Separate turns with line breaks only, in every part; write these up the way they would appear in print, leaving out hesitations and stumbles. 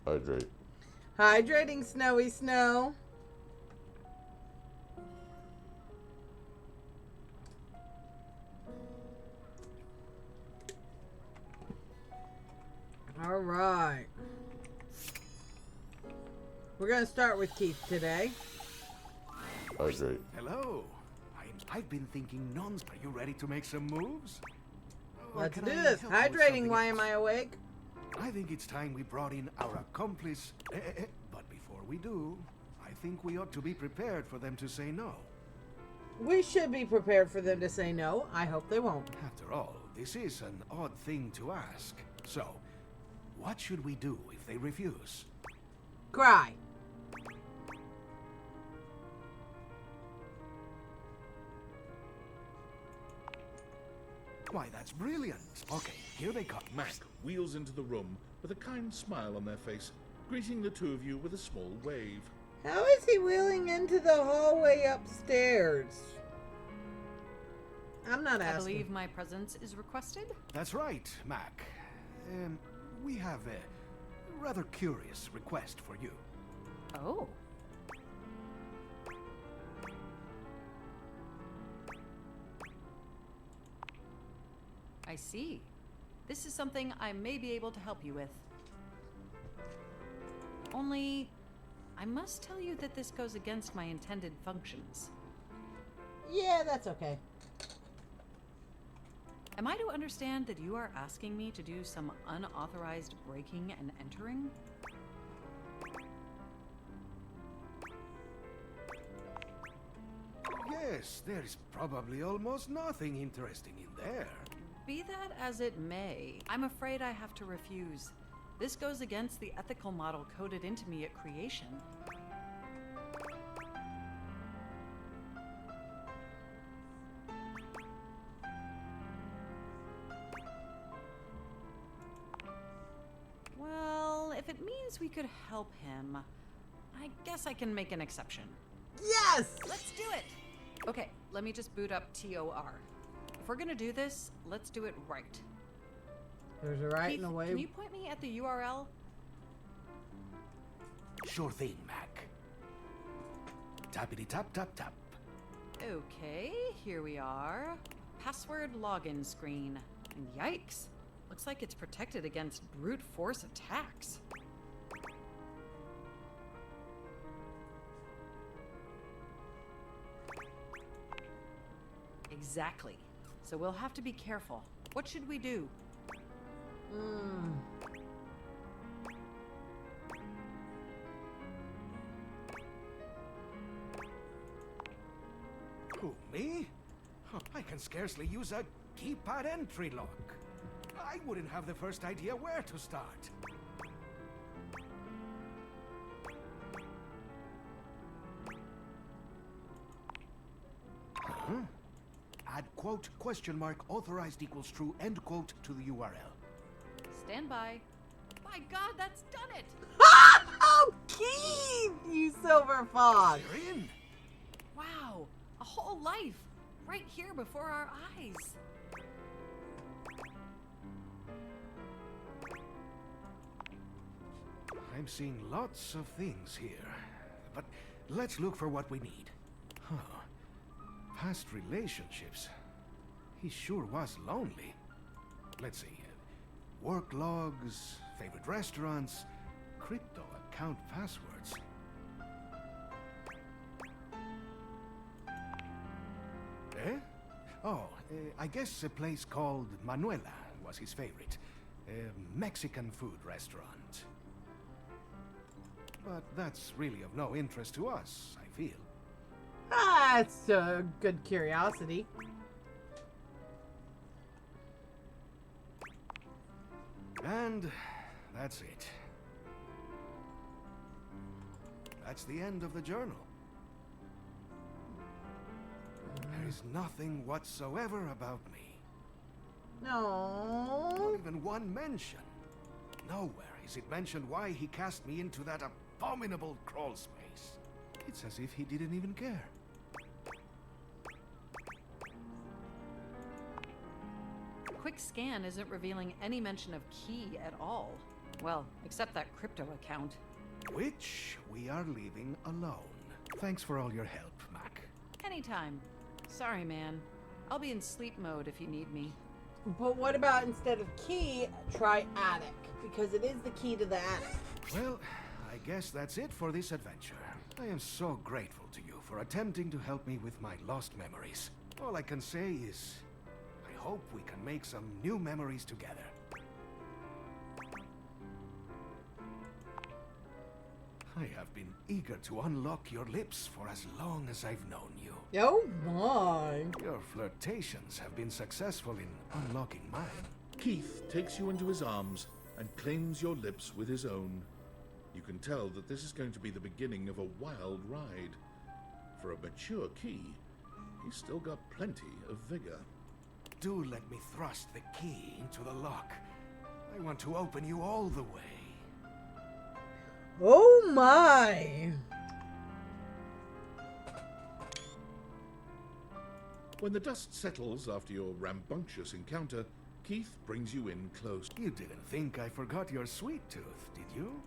Hydrate.
Hydrating, Snowy Snow. All right. We're going to start with Keith today.
Hydrate.
Hello. I've been thinking nonstop. Are you ready to make some moves? Or
Let's
can
do
I
this.
help you with
Hydrating,
something
why
else?
am I awake?
I think it's time we brought in our accomplice. But before we do, I think we ought to be prepared for them to say no.
We should be prepared for them to say no. I hope they won't.
After all, this is an odd thing to ask. So, what should we do if they refuse?
Cry.
Why, that's brilliant. Okay, here they come.
Mac wheels into the room with a kind smile on their face, greeting the two of you with a small wave.
How is he wheeling into the hallway upstairs? I'm not
I
asking.
believe my presence is requested.
That's right, Mac. We have a rather curious request for you.
Oh. I see. This is something I may be able to help you with. Only, I must tell you that this goes against my intended functions.
Yeah, that's okay.
Am I to understand that you are asking me to do some unauthorized breaking and entering?
Yes, there's probably almost nothing interesting in there.
Be that as it may, I'm afraid I have to refuse. This goes against the ethical model coded into me at creation. Well, if it means we could help him, I guess I can make an exception.
Yes!
Let's do it! Okay, let me just boot up TOR. If we're gonna do this, let's do it right.
There's a right
Keith,
and a way.
can you point me at the URL?
Sure thing, Mac. Tappity tap tap tap.
Okay, here we are. Password login screen. And yikes. Looks like it's protected against brute force attacks. Exactly. So we'll have to be careful. What should we do?
Mm.
Who, me? Huh, I can scarcely use a keypad entry lock. I wouldn't have the first idea where to start. Huh? Add quote, question mark, authorized equals true, end quote to the URL.
Stand by. My God, that's done it!
Oh, Keith, you silver fox.
You're in.
Wow, a whole life right here before our eyes.
I'm seeing lots of things here. But let's look for what we need. Huh. Past relationships. He sure was lonely. Let's see. Work logs, favorite restaurants, crypto account passwords. Eh? Oh, I guess a place called Manuela was his favorite. A Mexican food restaurant. But that's really of no interest to us, I feel.
That's a good curiosity.
And that's it. That's the end of the journal. There is nothing whatsoever about me.
No.
Not even one mention. Nowhere is it mentioned why he cast me into that abominable crawl space. It's as if he didn't even care.
Quick scan isn't revealing any mention of key at all. Well, except that crypto account.
Which we are leaving alone. Thanks for all your help, Mac.
Anytime. Sorry, man. I'll be in sleep mode if you need me.
But what about instead of key, try attic? Because it is the key to the attic.
Well, I guess that's it for this adventure. I am so grateful to you for attempting to help me with my lost memories. All I can say is, I hope we can make some new memories together. I have been eager to unlock your lips for as long as I've known you.
Oh my.
Your flirtations have been successful in unlocking mine.
Keith takes you into his arms and claims your lips with his own. You can tell that this is going to be the beginning of a wild ride. For a mature Key, he's still got plenty of vigor.
Do let me thrust the key into the lock. I want to open you all the way.
Oh my.
When the dust settles after your rambunctious encounter, Keith brings you in close.
You didn't think I forgot your sweet tooth, did you?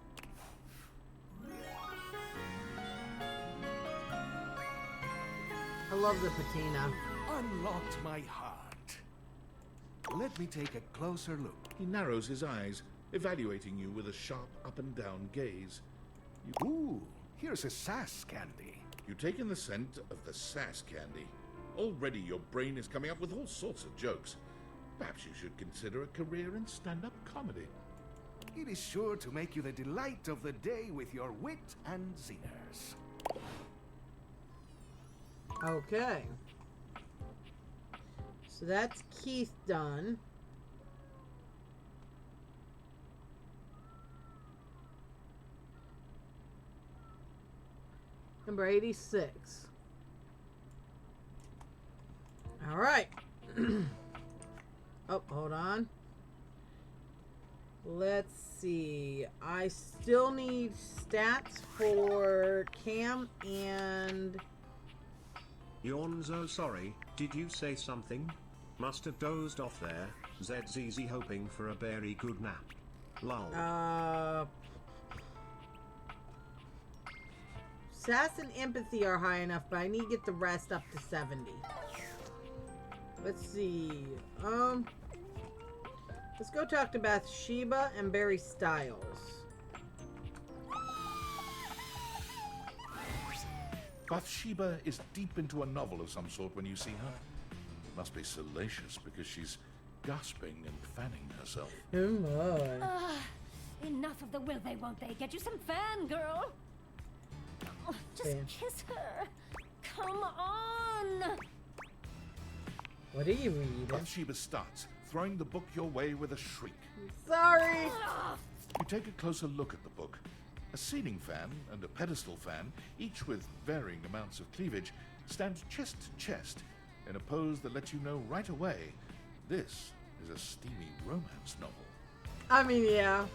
I love the patina.
Unlocked my heart. Let me take a closer look.
He narrows his eyes, evaluating you with a sharp up and down gaze.
Ooh, here's a sass candy.
You take in the scent of the sass candy. Already your brain is coming up with all sorts of jokes. Perhaps you should consider a career in stand-up comedy.
It is sure to make you the delight of the day with your wit and zingers.
Okay. So that's Keith done. Number 86. All right. Oh, hold on. Let's see. I still need stats for Cam and...
Yawn, so sorry, did you say something? Must have dozed off there. ZZZ hoping for a very good nap. Lol.
Sass and empathy are high enough, but I need to get the rest up to 70. Let's see. Let's go talk to Bathsheba and Barry Styles.
Bathsheba is deep into a novel of some sort when you see her. It must be salacious because she's gasping and fanning herself.
Oh my.
Enough of the will they, won't they? Get you some fan, girl. Oh, just
Fan.
kiss her. Come on.
What are you reading?
Bathsheba starts, throwing the book your way with a shriek.
Sorry.
You take a closer look at the book. A ceiling fan and a pedestal fan, each with varying amounts of cleavage, stand chest to chest in a pose that lets you know right away this is a steamy romance novel.
I mean, yeah.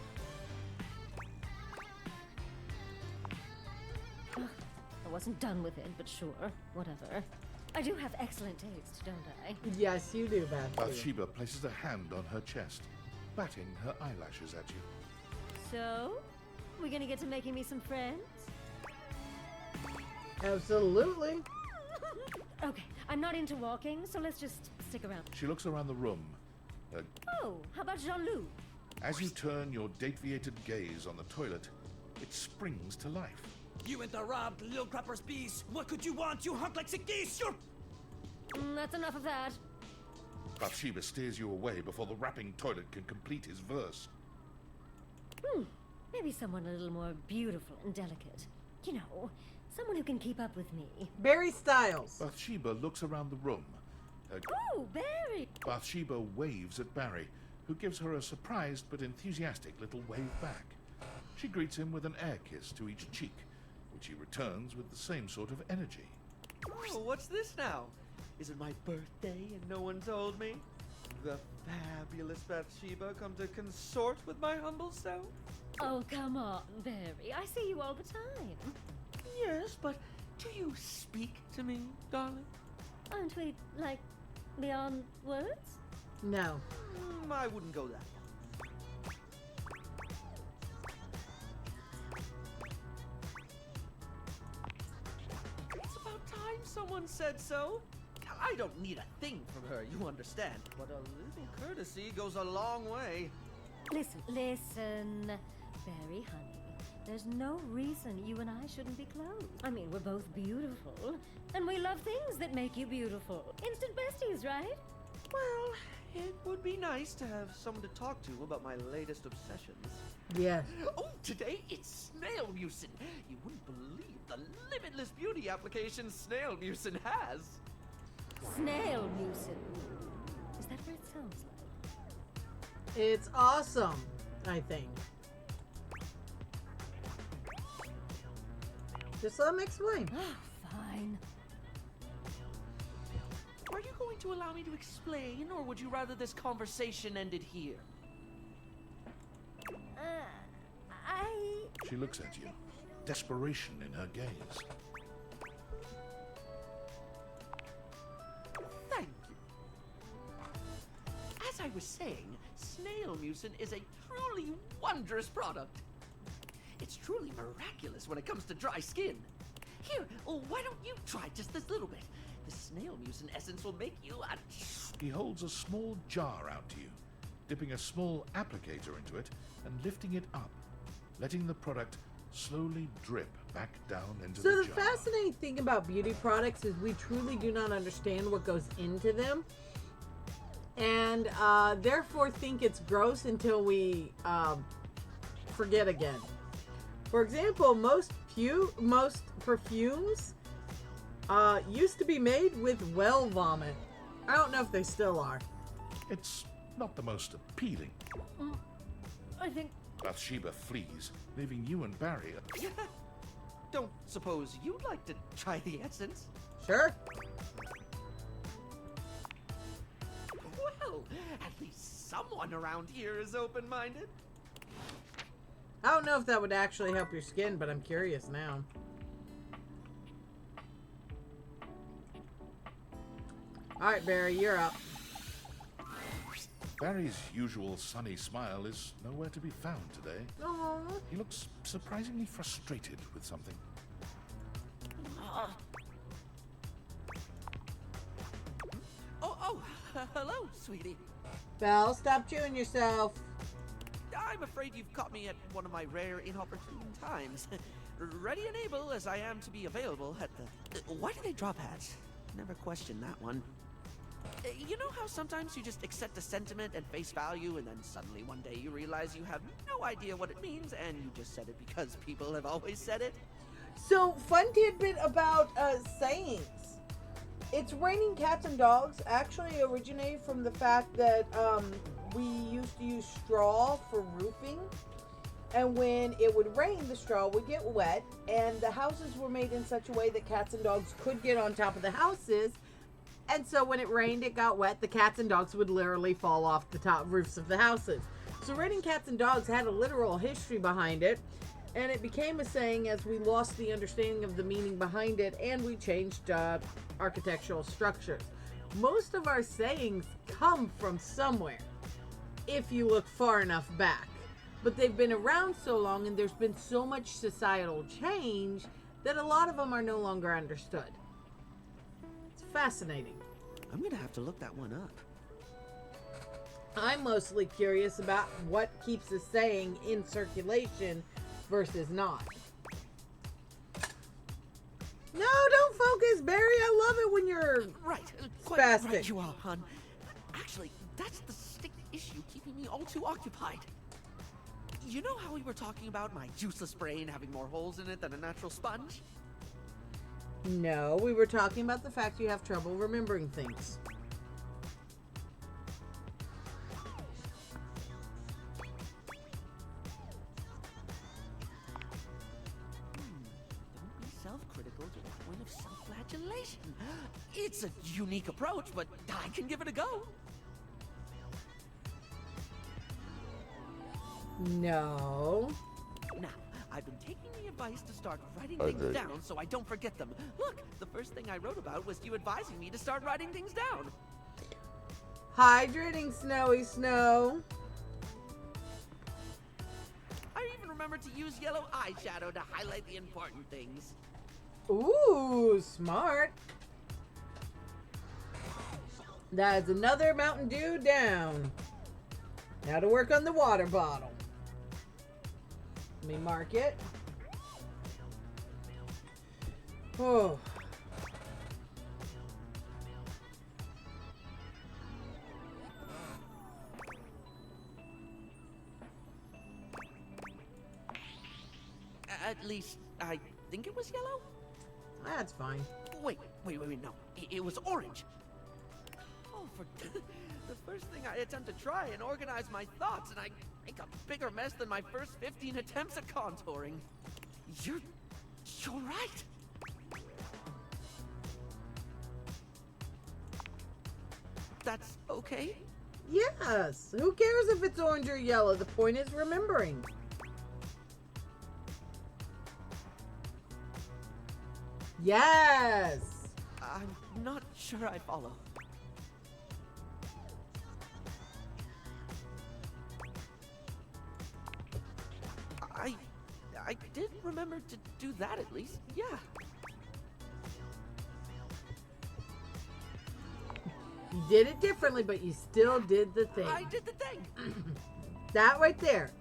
I wasn't done with it, but sure, whatever. I do have excellent taste, don't I?
Yes, you do, Bathsheba.
Bathsheba places a hand on her chest, batting her eyelashes at you.
So, we gonna get to making me some friends?
Absolutely.
Okay, I'm not into walking, so let's just stick around.
She looks around the room.
Oh, how about Jean-Loup?
As you turn your date-viated gaze on the toilet, it springs to life.
You interrupt, little crapper's piece. What could you want? You hunk like sick geese. You're...
That's enough of that.
Bathsheba steers you away before the rapping toilet can complete his verse.
Maybe someone a little more beautiful and delicate. You know, someone who can keep up with me.
Barry Styles.
Bathsheba looks around the room.
Oh, Barry!
Bathsheba waves at Barry, who gives her a surprised but enthusiastic little wave back. She greets him with an air kiss to each cheek, which he returns with the same sort of energy.
Oh, what's this now? Is it my birthday and no one told me? The fabulous Bathsheba come to consort with my humble self?
Oh, come on, Barry. I see you all the time.
Yes, but do you speak to me, darling?
Aren't we, like, beyond words?
No.
I wouldn't go that Someone said so. I don't need a thing from her, you understand. But a little courtesy goes a long way.
Listen, Barry, honey. There's no reason you and I shouldn't be close. I mean, we're both beautiful, and we love things that make you beautiful. Instant besties, right?
Well, it would be nice to have someone to talk to about my latest obsessions.
Yes.
Oh, today it's Snail Mucin. You wouldn't believe the limitless beauty application Snail Mucin has.
Snail mucin. Is that what it sounds like?
It's awesome, I think. Just let me explain.
Fine.
Are you going to allow me to explain, or would you rather this conversation ended here?
She looks at you, desperation in her gaze.
Thank you. As I was saying, Snail Mucin is a truly wondrous product. It's truly miraculous when it comes to dry skin. Here, why don't you try just this little bit? The Snail Mucin essence will make you a...
He holds a small jar out to you, dipping a small applicator into it and lifting it up, letting the product slowly drip back down into
So
the
the
jar.
fascinating thing about beauty products is we truly do not understand what goes into them, and therefore think it's gross until we forget again. For example, most perfumes used to be made with whale vomit. I don't know if they still are.
It's not the most appealing.
I think
Bathsheba flees, leaving you and Barry.
Don't suppose you'd like to try the essence?
Sure.
Well, at least someone around here is open-minded.
I don't know if that would actually help your skin, but I'm curious now. Alright, Barry, you're up.
Barry's usual sunny smile is nowhere to be found today.
Aww.
He looks surprisingly frustrated with something.
Hello, sweetie.
Belle, stop chewing yourself.
I'm afraid you've caught me at one of my rare inopportune times. Ready and able as I am to be available at the... why do they drop hats? Never questioned that one. You know how sometimes you just accept a sentiment at face value and then suddenly one day you realize you have no idea what it means and you just said it because people have always said it?
So, fun tidbit about sayings. It's raining cats and dogs actually originated from the fact that we used to use straw for roofing. And when it would rain, the straw would get wet. And the houses were made in such a way that cats and dogs could get on top of the houses. And so when it rained, it got wet. The cats and dogs would literally fall off the top roofs of the houses. So raining cats and dogs had a literal history behind it. And it became a saying as we lost the understanding of the meaning behind it and we changed architectural structures. Most of our sayings come from somewhere, if you look far enough back. But they've been around so long and there's been so much societal change that a lot of them are no longer understood. It's fascinating.
I'm gonna have to look that one up.
I'm mostly curious about what keeps a saying in circulation versus not. No, don't focus, Barry. I love it when you're
Right, quite
spastic.
right you are, hon. Actually, that's the stick issue keeping me all too occupied. You know how we were talking about my useless brain having more holes in it than a natural sponge?
No, we were talking about the fact you have trouble remembering things.
Don't be self-critical to the point of self-flagellation. It's a unique approach, but I can give it a go.
No.
Now, I've been taking the advice to start writing
I
things
dig.
down so I don't forget them. Look, the first thing I wrote about was you advising me to start writing things down.
Hydrating snowy snow.
I even remembered to use yellow eyeshadow to highlight the important things.
Ooh, smart. That's another Mountain Dew down. Now to work on the water bottle. Let me mark it. Oh.
At least, I think it was yellow?
That's fine.
Wait, no. It was orange. Oh, for the first thing I attempt to try and organize my thoughts, and I make a bigger mess than my first 15 attempts at contouring. You're right. That's okay?
Yes. Who cares if it's orange or yellow? The point is remembering. Yes.
I'm not sure I follow. I did remember to do that at least, yeah.
You did it differently, but you still did the thing.
I did the thing.
That right there.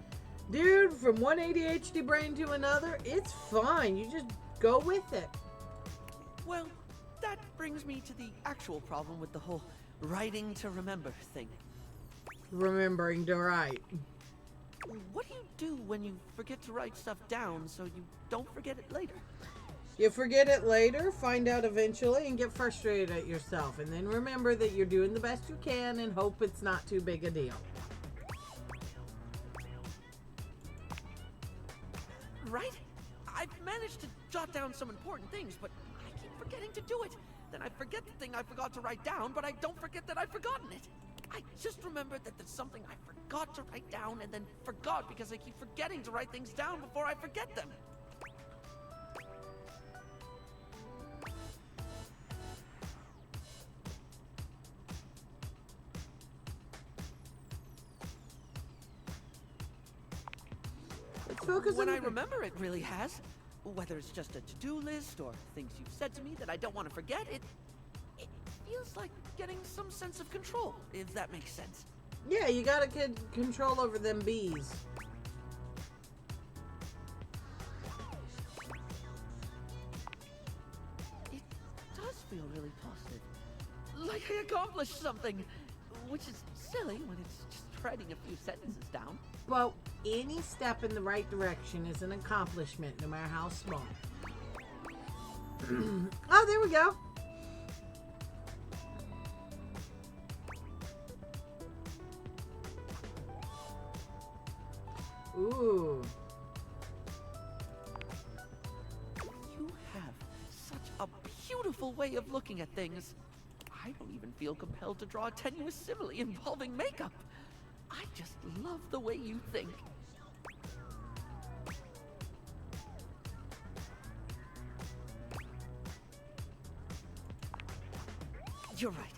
Dude, from one ADHD brain to another, it's fine. You just go with it.
Well, that brings me to the actual problem with the whole writing to remember thing.
Remembering to write.
What do you do when you forget to write stuff down so you don't forget it later?
You forget it later, find out eventually, and get frustrated at yourself. And then remember that you're doing the best you can and hope it's not too big a deal.
Right? I've managed to jot down some important things, but I keep forgetting to do it. Then I forget the thing I forgot to write down, but I don't forget that I've forgotten it. I just remembered that there's something I forgot to write down and then forgot because I keep forgetting to write things down before I forget them.
Let's focus
When
on
I remember, it really has. Whether it's just a to-do list or things you've said to me that I don't want to forget, it feels like getting some sense of control, if that makes sense.
Yeah, you gotta get control over them bees.
It does feel really positive. Like I accomplished something. Which is silly when it's just writing a few sentences down.
But any step in the right direction is an accomplishment, no matter how small. Oh, there we go. Ooh.
You have such a beautiful way of looking at things. I don't even feel compelled to draw a tenuous simile involving makeup. I just love the way you think. You're right.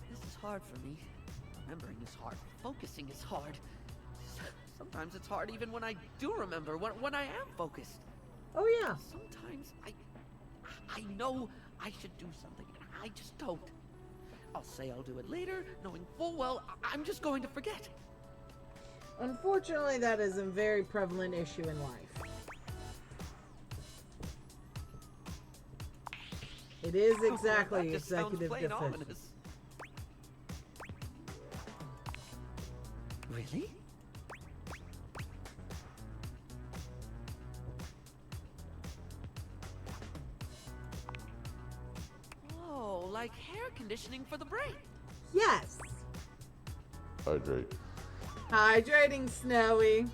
This is hard for me. Remembering is hard. Focusing is hard. Sometimes it's hard even when I do remember, when I am focused.
Oh, yeah.
Sometimes I know I should do something, and I just don't. I'll say I'll do it later, knowing full well I'm just going to forget.
Unfortunately, that is a very prevalent issue in life. It is exactly
that just sounds
executive
plain
deficiency.
ominous. Really? Oh, like hair conditioning for the brain.
Yes.
Hydrate.
Hydrating, Snowy.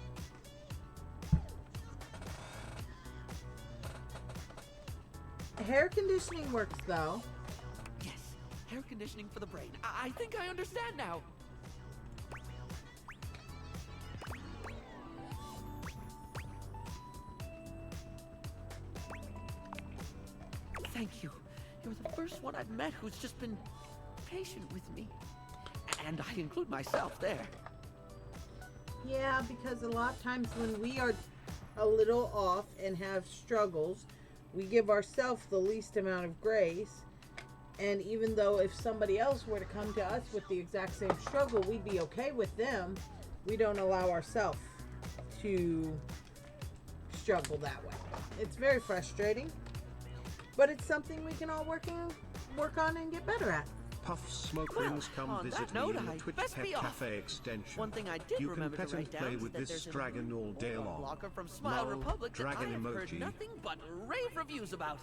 Hair conditioning works, though.
Yes, hair conditioning for the brain. I think I understand now. Thank you. You're the first one I've met who's just been patient with me. And I include myself there.
Yeah, because a lot of times when we are a little off and have struggles, we give ourselves the least amount of grace, And even though if somebody else were to come to us with the exact same struggle, we'd be okay with them, we don't allow ourselves to struggle that way. It's very frustrating, but it's something we can all work on and get better at.
Puff Smoke
Well,
Rings, come
on
visit
that
me
note,
in the
I
Twitch
best
Pet
be off.
Cafe extension.
One thing I did
You can
remember
pet
to
and
write
play
down is
with
that
this
there's a
dragon
new
all day long.
blocker from Smile
Lol,
Republic that I
dragon
have heard
emoji.
nothing but rave reviews about.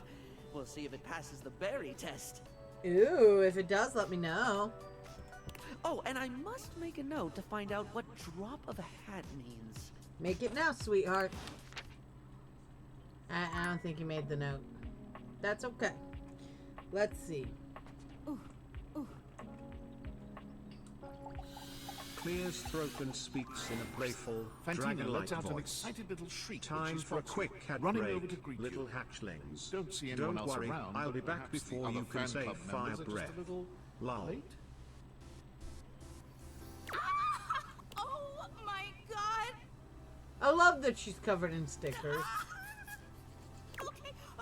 We'll see if it passes the berry test.
Ooh, if it does, let me know.
Oh, and I must make a note to find out what drop of a hat means.
Make it now, sweetheart. I don't think you made the note. That's okay. Let's see.
Clears throat and speaks in a playful,
Fantina
dragon-like
lets out an
voice.
excited little shriek.
Time
when she
for a
spots
quick
you,
cat
running
break,
over to greet
little
you.
hatchlings.
Don't see anyone
Don't
else
worry,
around.
I'll
but
be back
perhaps the
before you
other
can
fan
say
club
fire
members are just
breath.
a little
Lull.
late.
Oh my god!
I love that she's covered in stickers.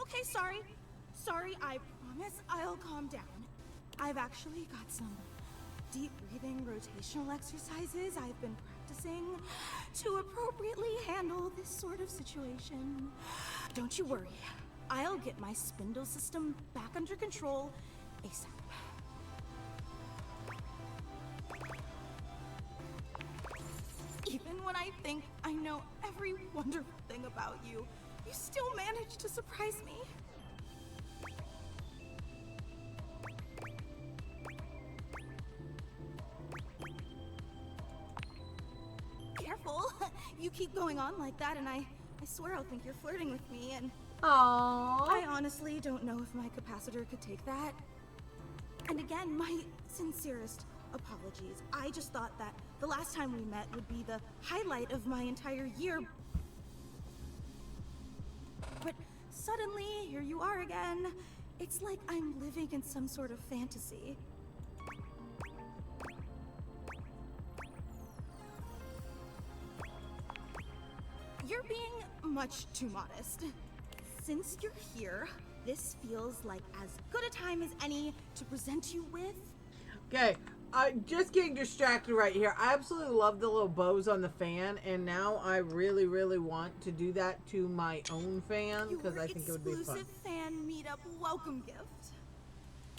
Okay, sorry. Sorry, I promise I'll calm down. I've actually got some deep breathing rotational exercises I've been practicing to appropriately handle this sort of situation. Don't you worry. I'll get my spindle system back under control ASAP. Even when I think I know every wonderful thing about you, you still manage to surprise me. Careful. You keep going on like that and I swear I'll think you're flirting with me and
Aww.
I honestly don't know if my capacitor could take that. And again, my sincerest apologies. I just thought that the last time we met would be the highlight of my entire year. But suddenly, here you are again. It's like I'm living in some sort of fantasy. You're being much too modest. Since you're here, this feels like as good a time as any to present you with.
Okay, I'm just getting distracted right here. I absolutely love the little bows on the fan, and now I really, really want to do that to my own fan because
Your
I think it would be fun.
exclusive fan meetup welcome gift.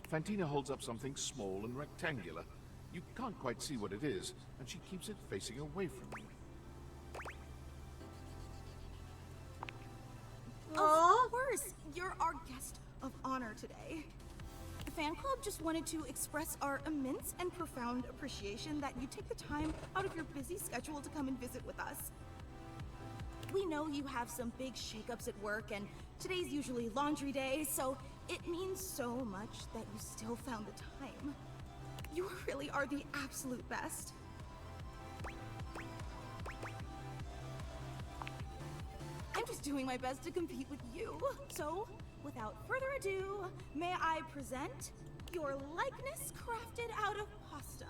Fantina holds up something small and rectangular. You can't quite see what it is, and she keeps it facing away from you.
Of course, you're our guest of honor today. The fan club just wanted to express our immense and profound appreciation that you take the time out of your busy schedule to come and visit with us. We know you have some big shakeups at work, and today's usually laundry day, so it means so much that you still found the time. You really are the absolute best. I'm just doing my best to compete with you. So, without further ado, may I present your likeness crafted out of pasta.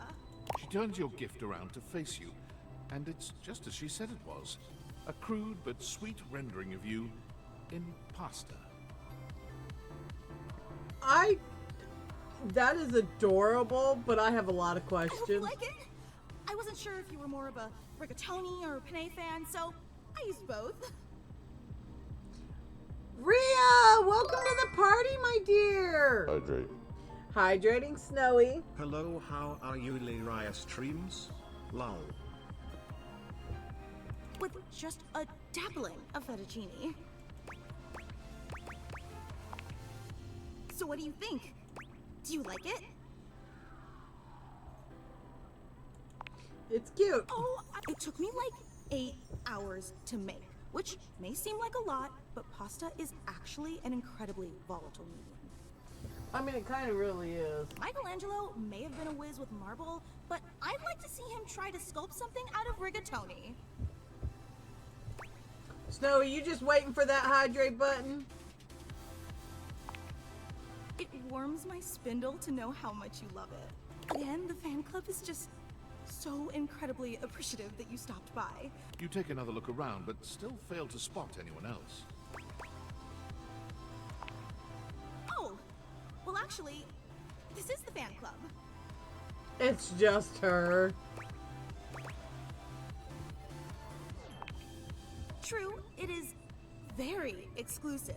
She turns your gift around to face you, and it's just as she said it was. A crude but sweet rendering of you in pasta.
That is adorable, but I have a lot of
I hope you
questions.
like it. I wasn't sure if you were more of a rigatoni or a penne fan, so I used both.
Rhea, welcome to the party, my dear.
Hydrate.
Hydrating Snowy.
Hello, how are you, Lyraya Streams? Lol.
With just a dabbling of fettuccine. So what do you think? Do you like it?
It's cute.
Oh, it took me like 8 hours to make, which may seem like a lot, but pasta is actually an incredibly volatile medium.
I mean, it kind of really is.
Michelangelo may have been a whiz with marble, but I'd like to see him try to sculpt something out of rigatoni.
Snowy, you just waiting for that hydrate button?
It warms my spindle to know how much you love it. Again, the fan club is just so incredibly appreciative that you stopped by.
You take another look around, but still fail to spot anyone else.
Oh, well actually, This is the fan club.
It's just her.
True, it is very exclusive.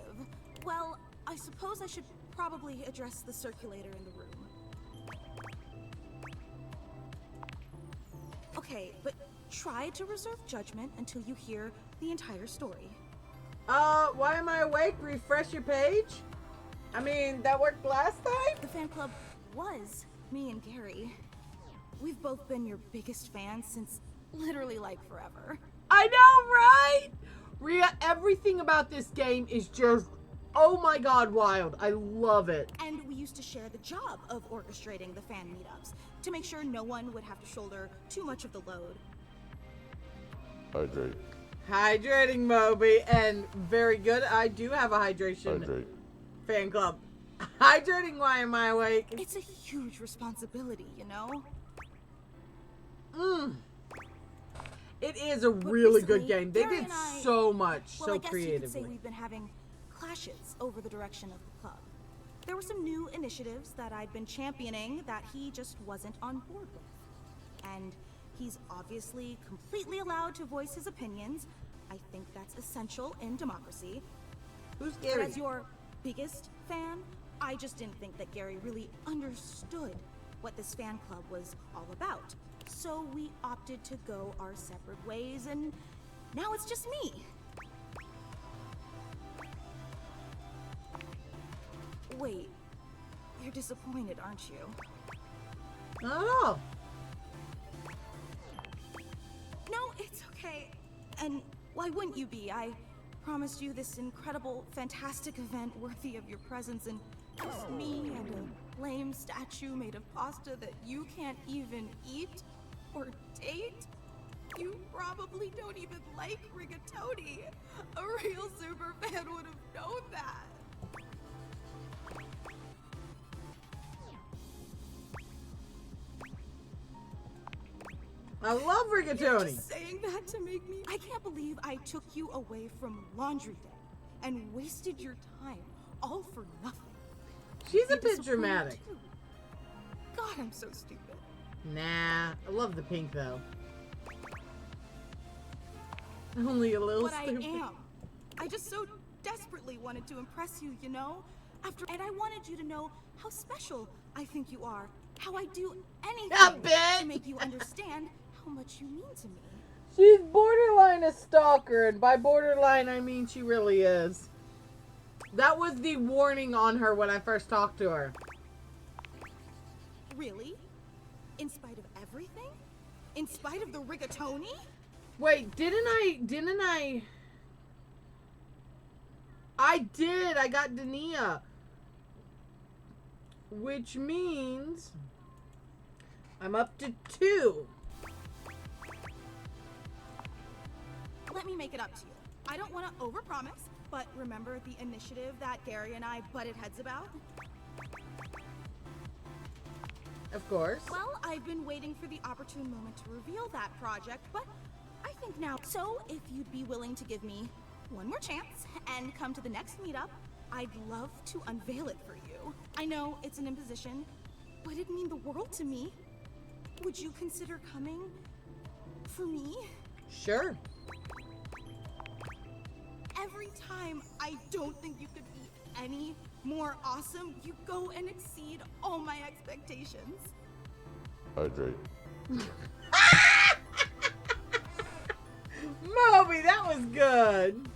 Well, I suppose I should probably address the circulator in the room. Okay, but try to reserve judgment until you hear the entire story.
Why am I awake? Refresh your page? I mean, that worked last time?
The fan club was me and Gary. We've both been your biggest fans since literally like forever.
I know, right? Rhea, everything about this game is just, oh my god, wild. I love it.
And we used to share the job of orchestrating the fan meetups to make sure no one would have to shoulder too much of the load.
Hydrate.
Hydrating, Moby, and very good. I do have a hydration
Hydrate.
fan club. Hydrating, why am I awake?
It's a huge responsibility, you know?
It is a
But
really good
recently,
game. They
Gary
did
and I-
so much,
Well,
so
I guess you could say
creatively.
we've been having clashes over the direction of the club. There were some new initiatives that I'd been championing that he just wasn't on board with. And he's obviously completely allowed to voice his opinions. I think that's essential in democracy.
Who's
But
Gary?
as your biggest fan, I just didn't think that Gary really understood what this fan club was all about. So we opted to go our separate ways, and now it's just me. Wait, you're disappointed, aren't you?
Not at all.
No, it's okay. And why wouldn't you be? I promised you this incredible, fantastic event worthy of your presence, and just me and a lame statue made of pasta that you can't even eat or date? You probably don't even like rigatoni. A real super fan would have known that.
I love
You're
rigatoni.
just saying that to make me. I can't believe I took you away from laundry day and wasted your time all for nothing.
She's a
You're
bit
disappointed
dramatic.
too. God, I'm so stupid.
Nah, I love the pink though. Only a little
But I
stupid.
am. I just so desperately wanted to impress you, you know? And I wanted you to know how special I think you are. How I do anything
bit.
to make you understand how much you mean to me.
She's borderline a stalker, and by borderline I mean she really is. That was the warning on her when I first talked to her.
Really? In spite of everything? In spite of the rigatoni?
Wait, didn't I? I did. I got Dania. Which means I'm up to 2.
Let me make it up to you. I don't want to overpromise, but remember the initiative that Gary and I butted heads about?
Of course.
Well, I've been waiting for the opportune moment to reveal that project, but I think now. So, if you'd be willing to give me one more chance and come to the next meetup, I'd love to unveil it for you. I know it's an imposition, but it'd mean the world to me. Would you consider coming for me?
Sure.
Every time I don't think you could be any more awesome, you go and exceed all my expectations.
Hydrate.
Moby, that was good.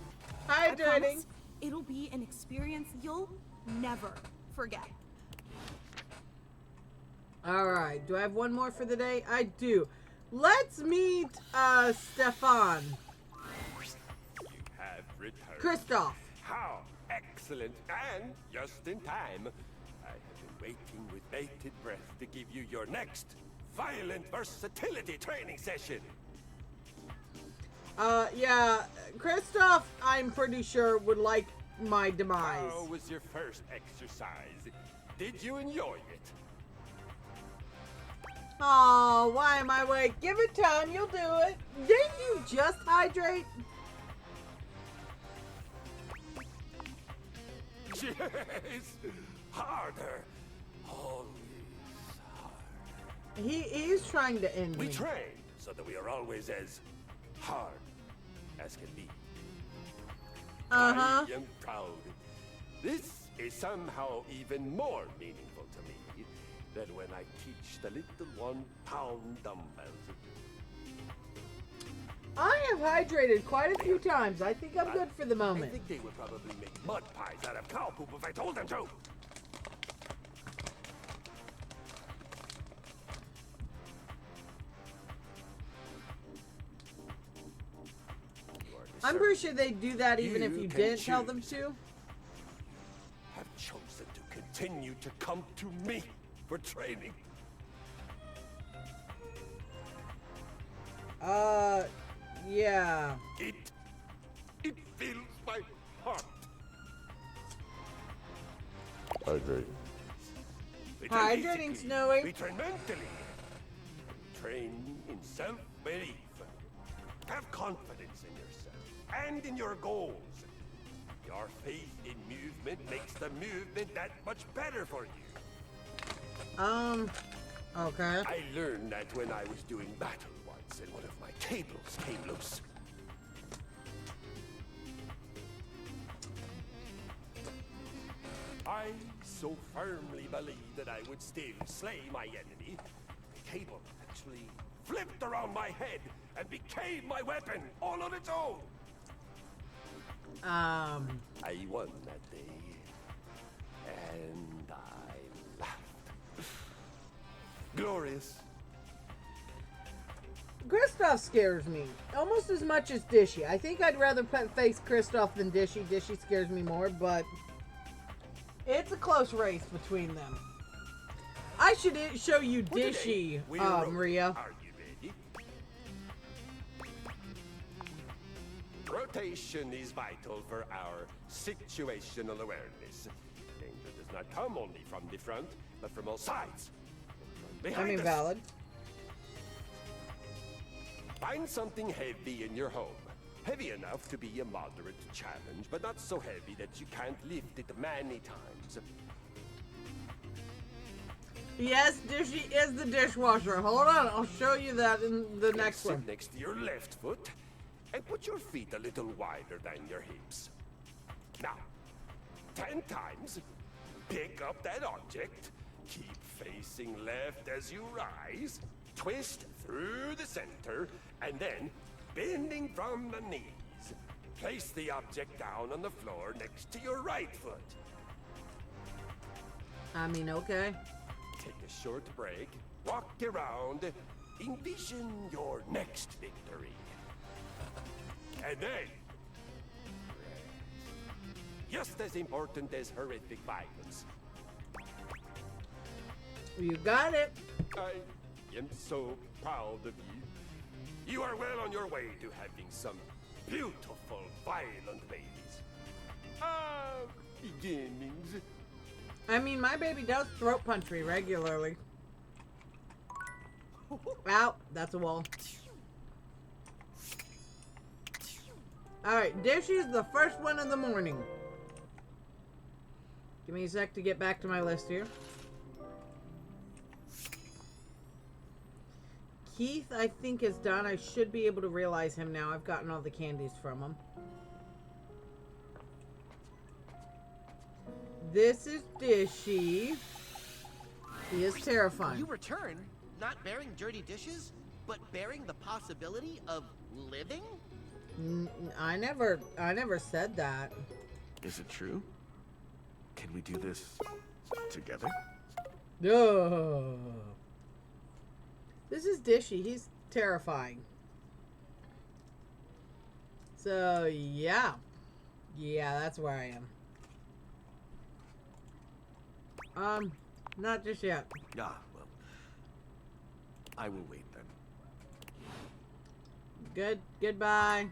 I
Hydrating.
promise it'll be an experience you'll never forget.
Alright, do I have one more for the day? I do. Let's meet Stefan.
You have returned.
Christoph.
How excellent and just in time. I have been waiting with bated breath to give you your next violent versatility training session.
Yeah, Christoph, I'm pretty sure would like my demise.
How was your first exercise? Did you enjoy it?
Oh, why am I awake? Give it time, you'll do it. Didn't you just hydrate?
Yes! Harder! Only
He's trying to end
We
me.
train so that we are always as hard as can be.
Uh-huh.
I am proud. This is somehow even more meaningful to me than when I teach the little 1-pound dumbbells.
I have hydrated quite a few times. I think I'm good for the
I
moment.
think they would probably make mud pies out of cow poop if I told them to. You are
I'm pretty sure they'd do that even if
You
you
can
didn't tell them
choose.
to.
have chosen to continue to come to me for training.
Yeah.
It fills my heart.
Hydrate.
We train
Hydrating,
physically,
Snowy.
We train mentally. We train in self-belief. Have confidence in yourself and in your goals. Your faith in movement makes the movement that much better for you.
Okay.
I learned that when I was doing battle once and one of my cables came loose. I so firmly believed that I would still slay my enemy. The cable actually flipped around my head and became my weapon all on its own. I won that day, and I laughed. Glorious.
Kristoff scares me almost as much as Dishy. I think I'd rather face Kristoff than Dishy. Dishy scares me more, but it's a close race between them. I should show you Dishy, Maria.
Are you ready? Rotation is vital for our situational awareness. Danger does not come only from the front, but from all sides. From
I
behind
mean,
us.
valid.
Find something heavy in your home. Heavy enough to be a moderate challenge, but not so heavy that you can't lift it many times.
Yes, Dishy is the dishwasher. Hold on, I'll show you that in the next
Sit
one.
next to your left foot and put your feet a little wider than your hips. Now, 10 times, pick up that object, keep facing left as you rise, twist through the center, and then, bending from the knees, place the object down on the floor next to your right foot.
I mean, okay.
Take a short break, walk around, envision your next victory. And then, just as important as horrific violence,
You got it.
I am so proud of you. You are well on your way to having some beautiful, violent babies. Beginnings.
I mean, my baby does throat punch me regularly. Ow, that's a wall. Alright, Dishy's the first one in the morning. Give me a sec to get back to my list here. Keith, I think, is done. I should be able to realize him now. I've gotten all the candies from him. This is Dishy. He is terrifying.
You return, not bearing dirty dishes, but bearing the possibility of living?
I never said that.
Is it true? Can we do this together?
No. This is Dishy. He's terrifying. So, yeah. Yeah, that's where I am. Not just yet.
Ah, well. I will wait then.
Goodbye.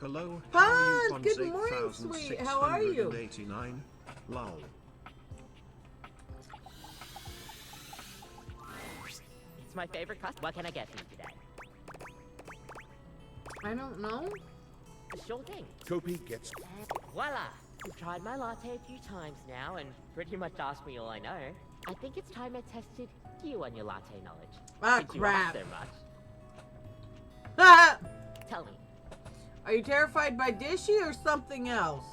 Hello,
Hans,
how are you,
good morning, sweet. How are you?
8689? Lol.
It's my favorite customer. What can I get for you today?
I don't know.
Sure thing.
Kopi gets
Voila! You've tried my latte a few times now and pretty much asked me all I know. I think it's time I tested you on your latte knowledge.
Ah,
Since you
crap.
ask so much. Tell me,
Are you terrified by Dishy or something else?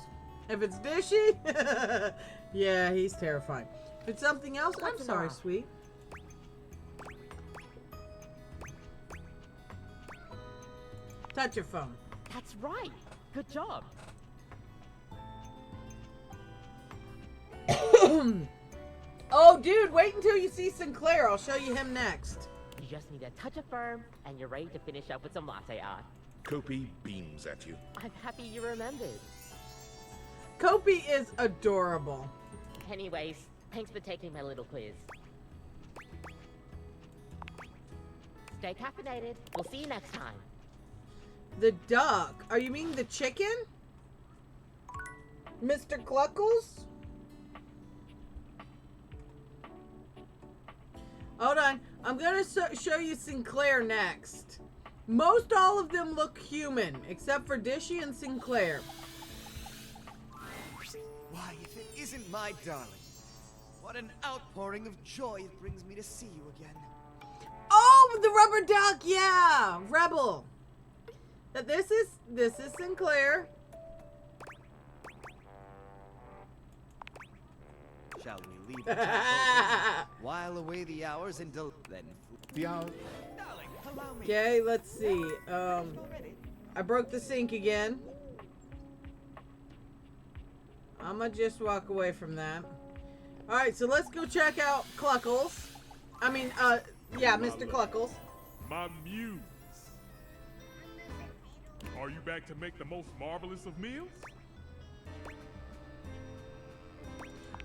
If it's Dishy, yeah, he's terrified. If it's something else, I'm
What's
sorry,
wrong?
sweet. Touch your phone.
that's right. Good job.
Oh, dude, wait until you see Sinclair. I'll show you him next.
You just need a touch of firm, and you're ready to finish up with some latte art.
Kopi beams at you.
I'm happy you remembered.
Kopi is adorable.
Anyways, thanks for taking my little quiz. Stay caffeinated. We'll see you next time.
The duck. Are you mean the chicken? Mr. Cluckles? Hold on. I'm going to show you Sinclair next. Most all of them look human, except for Dishy and Sinclair.
Why, if it isn't my darling, what an outpouring of joy it brings me to see you again.
Oh, the rubber duck, yeah, Rebel. This is Sinclair.
Shall we leave the chat open, while away the hours and then
The hour.
darling, allow me.
Okay, let's see. I broke the sink again. I'ma just walk away from that. Alright, so let's go check out Cluckles. Yeah, Mr. Cluckles.
My muse. Are you back to make the most marvelous of meals?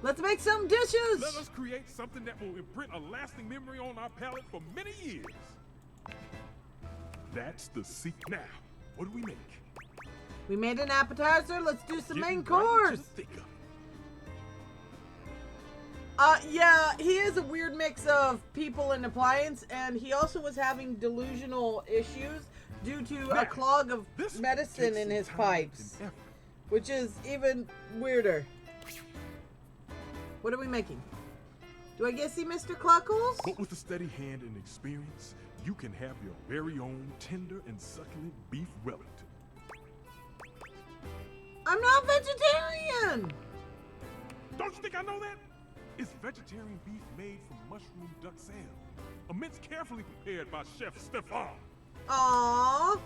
Let's make some dishes!
Let us create something that will imprint a lasting memory on our palate for many years. That's the secret. Now, what do we make?
We made an appetizer, let's do some
Getting
main
right into
course!
the thick of it.
Yeah, he is a weird mix of people and appliance, and he also was having delusional issues due to a clog of medicine in his pipes, which is even weirder. What are we making? Do I get to see Mr. Cluckles?
But with a steady hand and experience, you can have your very own tender and succulent beef Wellington.
I'm not vegetarian!
Don't you think I know that? It's vegetarian beef made from mushroom duck salad. A mince carefully prepared by Chef Stefan.
Aww.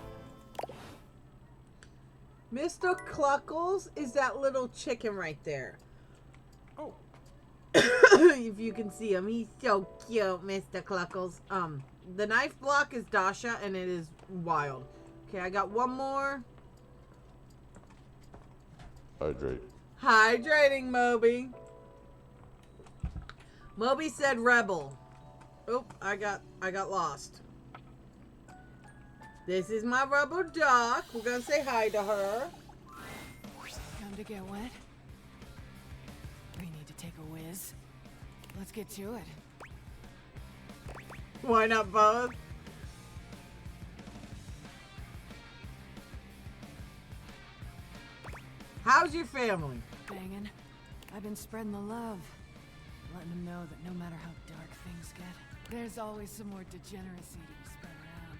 Mr. Cluckles is that little chicken right there.
Oh.
If you can see him, he's so cute, Mr. Cluckles. The knife block is Dasha, and it is wild. Okay, I got one more.
Hydrate.
Hydrating, Moby. Moby said rebel. Oh, I got lost. This is my rubber duck. We're gonna say hi to her.
Time to get wet. We need to take a whiz. Let's get to it.
Why not both? How's your family?
Banging. I've been spreading the love. Letting them know that no matter how dark things get, there's always some more degeneracy to be spread around.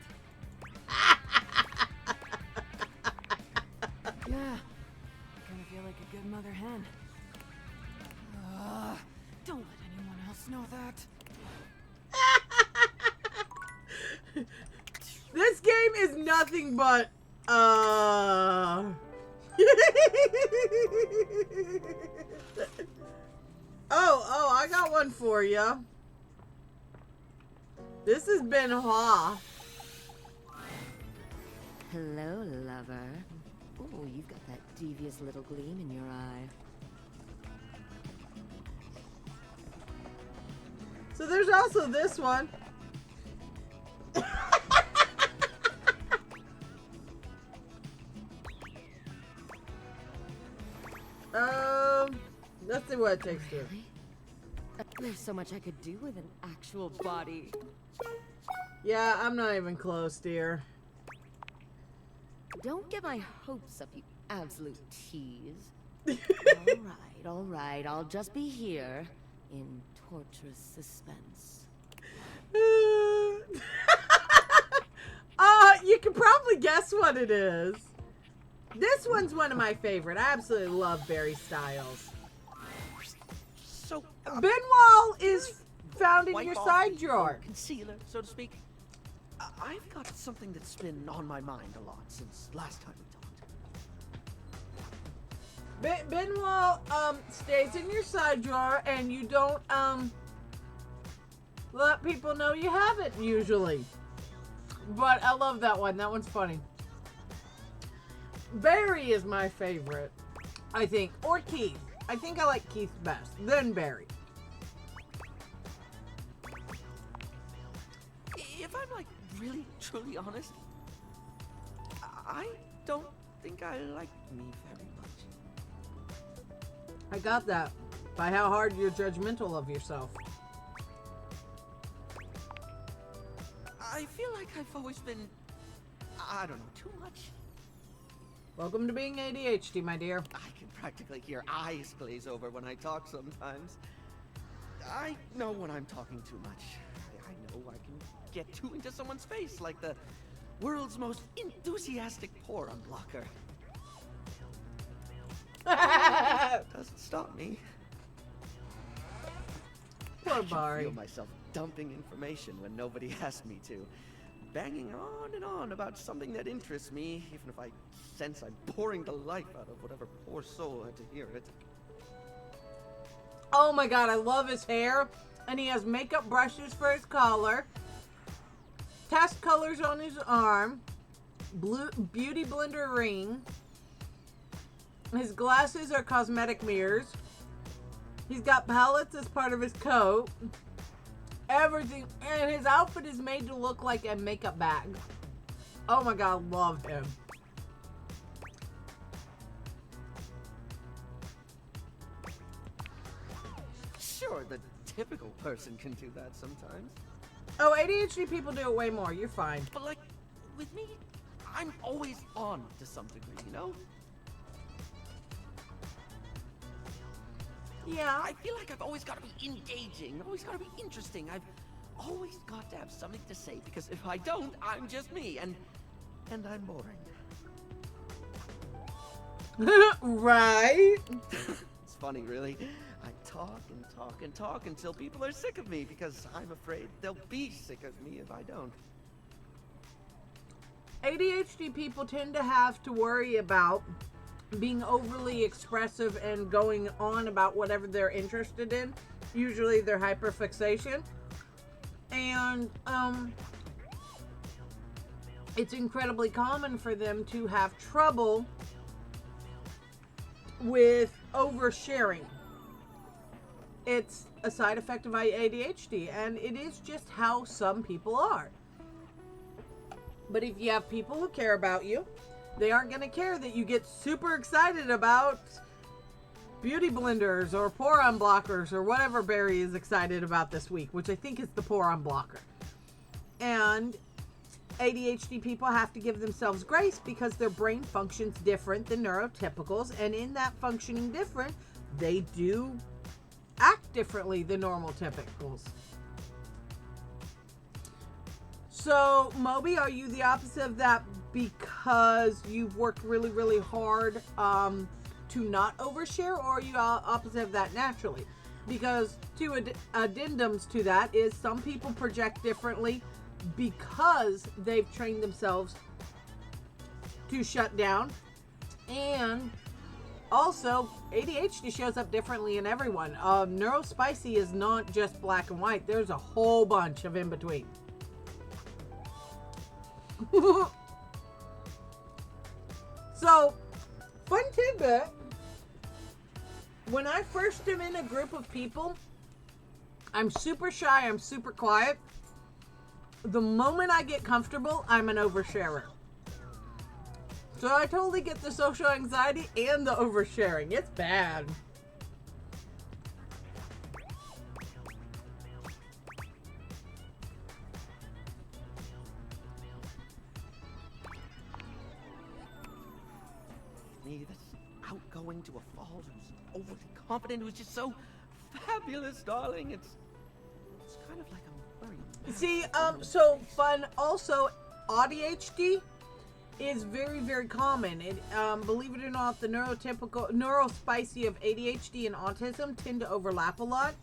Yeah. I kind of feel like a good mother hen. Don't let anyone else know that.
This game is nothing but, Oh, I got one for you. This has been Benoit.
Hello, lover. Oh, you've got that devious little gleam in your eye.
So there's also this one. Let's see what it takes to.
There's so much I could do with an actual body.
Yeah, I'm not even close, dear.
Don't get my hopes up, you absolute tease. All right, I'll just be here in torturous suspense.
You can probably guess what it is. This one's one of my favorite. I absolutely love Barry Styles.
So,
Benoit is found in
wipe
your
off
side
the
drawer.
concealer, so to speak. I've got something that's been on my mind a lot since last time we talked.
Benoit stays in your side drawer, and you don't let people know you have it usually. But I love that one. That one's funny. Barry is my favorite, I think, or Keith. I think I like Keith best, then Barry.
If I'm like really truly honest, I don't think I like me very much.
I got that by how hard you're judgmental of yourself.
I feel like I've always been, I don't know, too much.
Welcome to being ADHD, my dear.
I can practically hear eyes glaze over when I talk sometimes. I know when I'm talking too much. I know I can get too into someone's face, like the world's most enthusiastic pour unblocker. Doesn't stop me.
Poor Barry.
I feel myself dumping information when nobody asked me to. Banging on and on about something that interests me, even if I sense I'm boring the life out of whatever poor soul had to hear it.
Oh my god, I love his hair. And he has makeup brushes for his collar. Test colors on his arm. Blue beauty blender ring. His glasses are cosmetic mirrors. He's got palettes as part of his coat. Everything. And his outfit is made to look like a makeup bag. Oh my god, love him.
Sure, the typical person can do that sometimes.
Oh, ADHD people do it way more. You're fine.
But like, with me, I'm always on to some degree, you know?
Yeah.
I feel like I've always got to be engaging, always got to be interesting. I've always got to have something to say, because if I don't, I'm just me, and I'm boring.
Right?
It's funny, really. I talk and talk and talk until people are sick of me, because I'm afraid they'll be sick of me if I don't.
ADHD people tend to have to worry about being overly expressive and going on about whatever they're interested in, usually their hyperfixation. And it's incredibly common for them to have trouble with oversharing. It's a side effect of ADHD, and it is just how some people are. But if you have people who care about you, they aren't going to care that you get super excited about beauty blenders or pour-on blockers or whatever Barry is excited about this week, which I think is the pour-on blocker. And ADHD people have to give themselves grace because their brain functions different than neurotypicals, and in that functioning different, they do act differently than normal typicals. So, Moby, are you the opposite of that because you've worked really, really hard to not overshare, or are you opposite of that naturally? Because two addendums to that is some people project differently because they've trained themselves to shut down, and also ADHD shows up differently in everyone. Neurospicy is not just black and white. There's a whole bunch of in between. So, fun tidbit. When I first am in a group of people, I'm super shy, I'm super quiet. The moment I get comfortable, I'm an oversharer. So I totally get the social anxiety and the oversharing. It's bad.
Me, I outgoing to a false who's overly confident, who's just so fabulous, darling. It's kind of like I'm wearing a mask.
See, so fun. Also, ADHD is very, very common. It, believe it or not, the neurospicy of ADHD and autism tend to overlap a lot,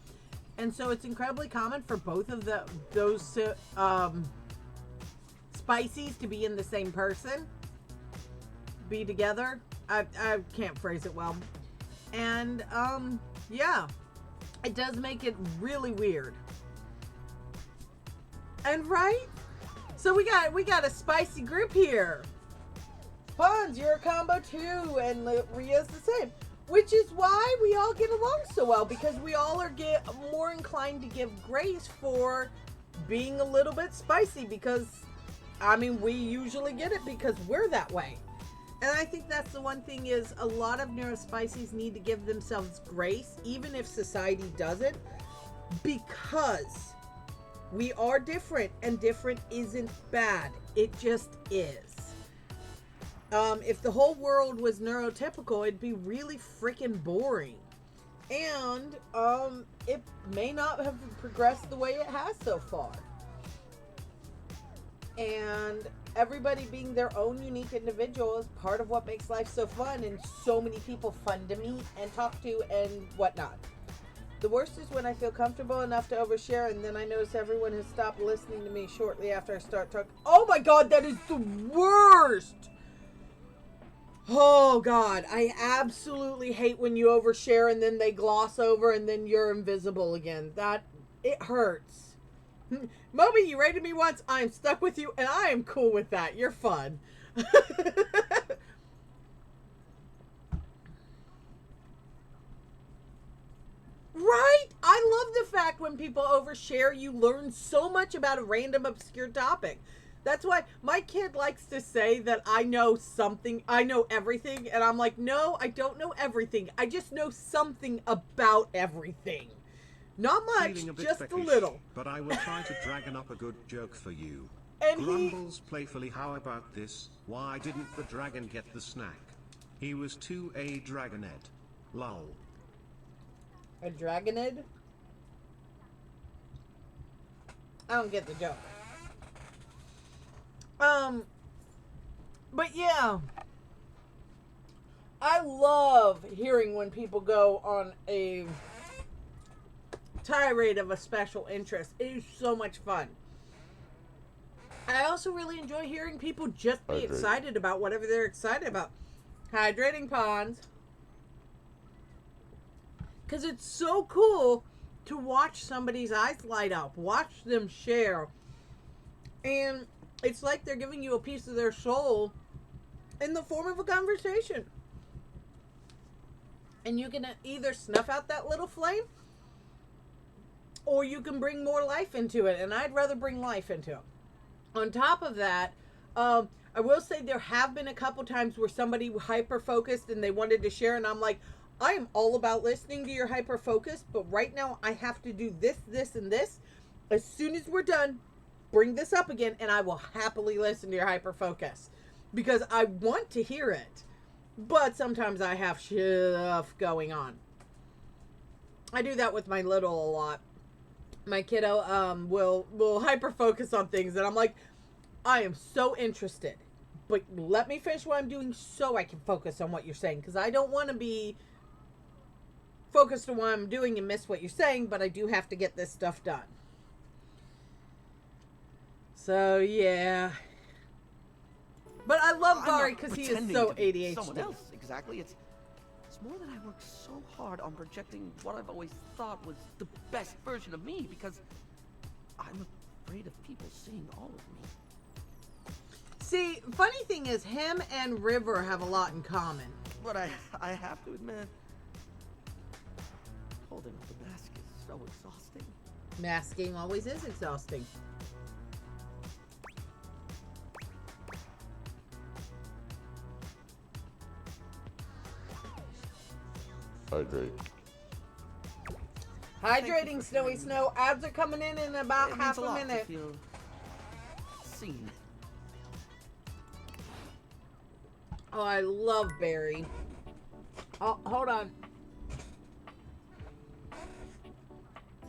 and so it's incredibly common for both of those spices to be in the same person, be together. I can't phrase it well, and yeah, it does make it really weird. And right, so we got a spicy group here. Puns, you're a combo too, and Ria's the same. Which is why we all get along so well, because we all are more inclined to give grace for being a little bit spicy, because, I mean, we usually get it because we're that way. And I think that's the one thing is a lot of neurospicies need to give themselves grace, even if society doesn't, because we are different, and different isn't bad. It just is. If the whole world was neurotypical, it'd be really freaking boring. And it may not have progressed the way it has so far. And everybody being their own unique individual is part of what makes life so fun, and so many people fun to meet and talk to and whatnot. The worst is when I feel comfortable enough to overshare, and then I notice everyone has stopped listening to me shortly after I start talking. Oh my god, that is the worst! Oh god, I absolutely hate when you overshare and then they gloss over and then you're invisible again. It hurts. Moby, you rated me once, I'm stuck with you, and I am cool with that. You're fun. Right? I love the fact when people overshare, you learn so much about a random obscure topic. That's why my kid likes to say that I know something, I know everything, and I'm like, no, I don't know everything. I just know something about everything. Not much, just a little.
But I will try to dragon up a good joke for you.
And
Grumbles playfully, how about this? Why didn't the dragon get the snack? He was too a dragonette. Lol.
A dragonid? I don't get the joke. But yeah, I love hearing when people go on a tirade of a special interest. It is so much fun. I also really enjoy hearing people just be excited about whatever they're excited about. Hydrating ponds. Because it's so cool to watch somebody's eyes light up. Watch them share. And it's like they're giving you a piece of their soul in the form of a conversation. And you can either snuff out that little flame, or you can bring more life into it. And I'd rather bring life into it. On top of that, I will say there have been a couple times where somebody hyper-focused and they wanted to share. And I'm like, I am all about listening to your hyper-focus. But right now I have to do this, this, and this. As soon as we're done, bring this up again, and I will happily listen to your hyper-focus. Because I want to hear it. But sometimes I have stuff going on. I do that with my little a lot. My kiddo will hyper-focus on things, and I'm like, I am so interested. But let me finish what I'm doing so I can focus on what you're saying. Because I don't want to be focused on what I'm doing and miss what you're saying, but I do have to get this stuff done. So, yeah. But I love Gary because he is so ADHD.
Someone else, exactly. It's more that I work so hard on projecting what I've always thought was the best version of me, because I'm afraid of people seeing all of me.
See, funny thing is, him and River have a lot in common.
But I have to admit, holding up the mask is so exhausting.
Masking always is exhausting.
Hydrate.
Hydrating, Snowy Snow. Ads are coming in about half a minute.
Feel seen.
Oh, I love Barry. Oh, hold on.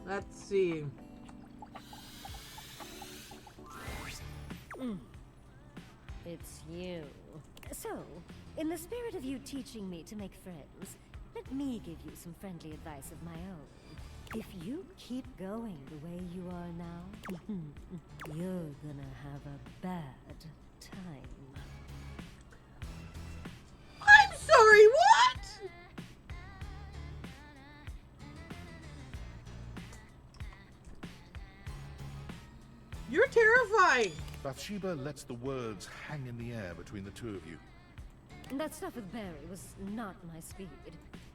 Let's see.
It's you. So, in the spirit of you teaching me to make friends, let me give you some friendly advice of my own. If you keep going the way you are now, you're gonna have a bad time.
I'm sorry, what? You're terrifying.
Bathsheba lets the words hang in the air between the two of you.
That stuff with Barry was not my speed.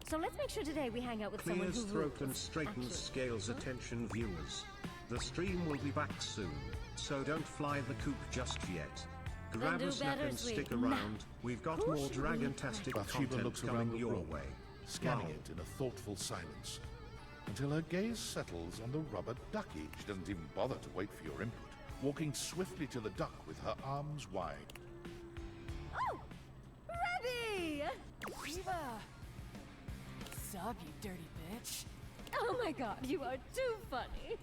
So let's make sure today we hang out with someone
Clears
who
throat and
rules.
straightens
Actually.
scales attention viewers. The stream will be back soon, so don't fly the coop just yet. Grab
do
a snack
better,
and
sweet.
stick
Now,
around. We've got
who
more
should we
Dragon-tastic
Bathsheba
content
looks around
coming
the
your
room,
way.
scanning
Wow.
it in a thoughtful silence, until her gaze settles on the rubber ducky. She doesn't even bother to wait for your input, walking swiftly to the duck with her arms wide.
Oh! Rebby!
Shiva! Sup, you dirty bitch?
Oh my god, you are too funny.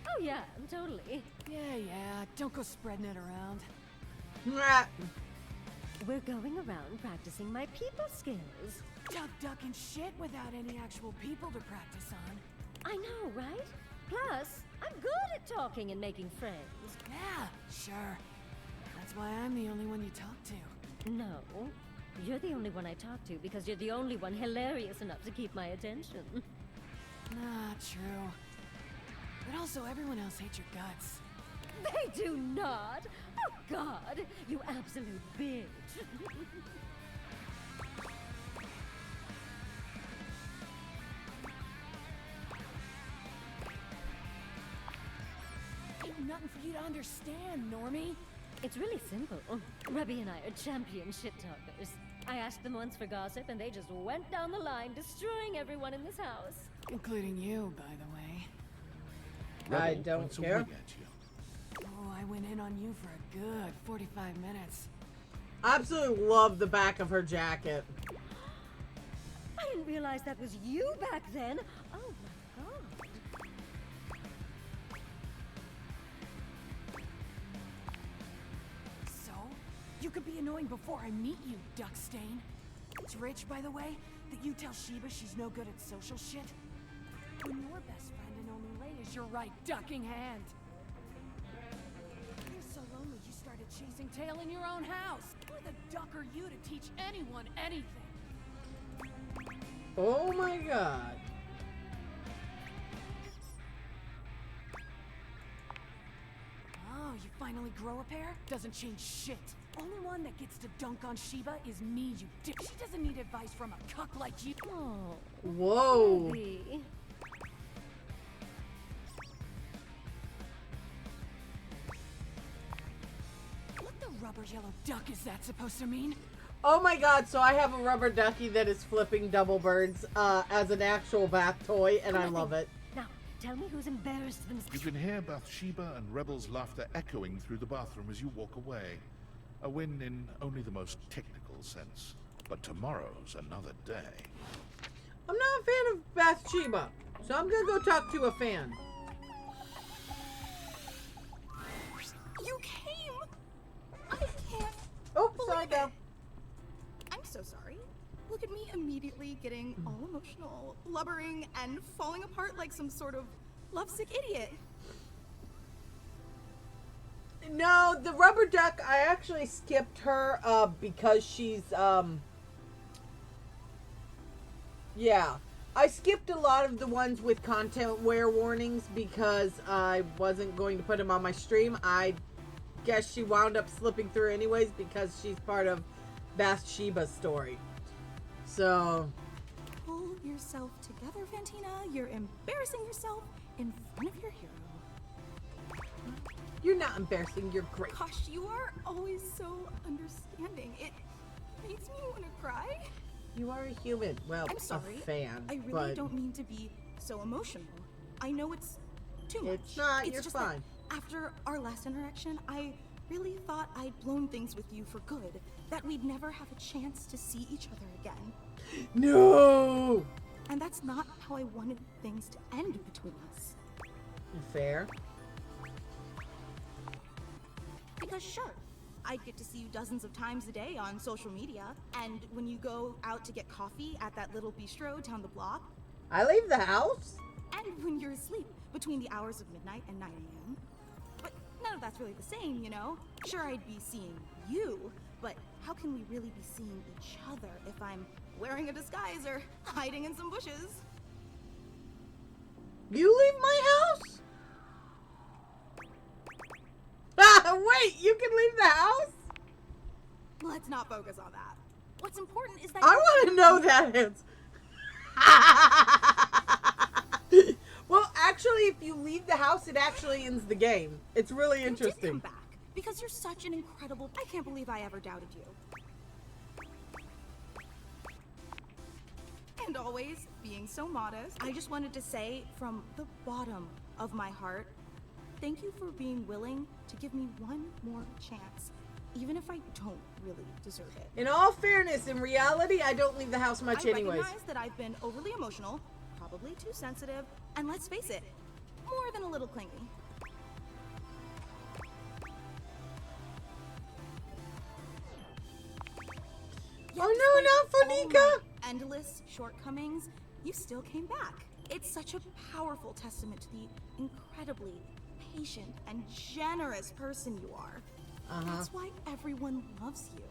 Oh yeah, totally.
Yeah, don't go spreading it around.
We're going around practicing my people skills.
Ducking shit without any actual people to practice on.
I know, right? Plus, I'm good at talking and making friends.
Yeah, sure. That's why I'm the only one you talk to.
No, you're the only one I talk to because you're the only one hilarious enough to keep my attention.
Not true. But also, everyone else hates your guts.
They do not! Oh god, you absolute bitch.
Ain't nothing for you to understand, Normie.
It's really simple. Rebby and I are champion shit talkers. I asked them once for gossip and they just went down the line, destroying everyone in this house.
Including you, by the way.
I
Rebel
don't
points a
care.
wing at you.
Oh, I went in on you for a good 45 minutes.
I absolutely love the back of her jacket.
I didn't realize that was you back then. Oh my god.
So? You could be annoying before I meet you, Duckstain. It's rich, by the way, that you tell Sheba she's no good at social shit. When your best friend and only Ray is your right ducking hand. You're so lonely you started chasing tail in your own house. Who the duck are you to teach anyone anything?
Oh my god.
Oh, you finally grow a pair? Doesn't change shit. Only one that gets to dunk on Sheba is me, you dick. She doesn't need advice from a cuck like you.
Oh.
Whoa.
Rebby.
What the rubber yellow duck is that supposed to mean?
Oh my god, so I have a rubber ducky that is flipping double birds as an actual bath toy, and I love it.
Now, tell me who's embarrassed themselves.
You can hear Bathsheba and Rebel's laughter echoing through the bathroom as you walk away. A win in only the most technical sense. But tomorrow's another day.
I'm not a fan of Bathsheba, so I'm gonna go talk to a fan.
You came! I can't.
Oh, sorry, Belle.
I'm so sorry. Look at me immediately getting all emotional, blubbering, and falling apart like some sort of lovesick idiot.
No, the rubber duck, I actually skipped her because she's, yeah. I skipped a lot of the ones with content aware warnings because I wasn't going to put them on my stream. I guess she wound up slipping through anyways because she's part of Bathsheba's story. So...
Pull yourself together, Fantina. You're embarrassing yourself in front of your hero.
You're not embarrassing, you're great.
Gosh, you are always so understanding. It makes me want to cry.
You are a human. Well,
I'm sorry.
a fan.
I really
but
don't mean to be so emotional. I know it's too much.
It's not, you're
just
fine.
that after our last interaction, I really thought I'd blown things with you for good, that we'd never have a chance to see each other again.
No!
And that's not how I wanted things to end between us.
Fair.
Because sure, I'd get to see you dozens of times a day on social media, and when you go out to get coffee at that little bistro down the block.
I leave the house?
And when you're asleep between the hours of midnight and 9 a.m. But none of that's really the same, you know? Sure, I'd be seeing you, but how can we really be seeing each other if I'm wearing a disguise or hiding in some bushes?
You leave my house? Ah, wait, you can leave the house?
Let's not focus on that. What's important is that
I want to know that answer. Well, actually, if you leave the house, it actually ends the game. It's really interesting.
Come back because you're such an incredible. I can't believe I ever doubted you. And always being so modest. I just wanted to say from the bottom of my heart, thank you for being willing to give me one more chance, even if I don't really deserve it.
In all fairness, in reality, I don't leave the house much anyways.
I recognize that I've been overly emotional, probably too sensitive, and let's face it, more than a little clingy. Yet
oh no, not Fanika!
Endless shortcomings, you still came back. It's such a powerful testament to the incredibly patient and generous person you are. That's why everyone loves you.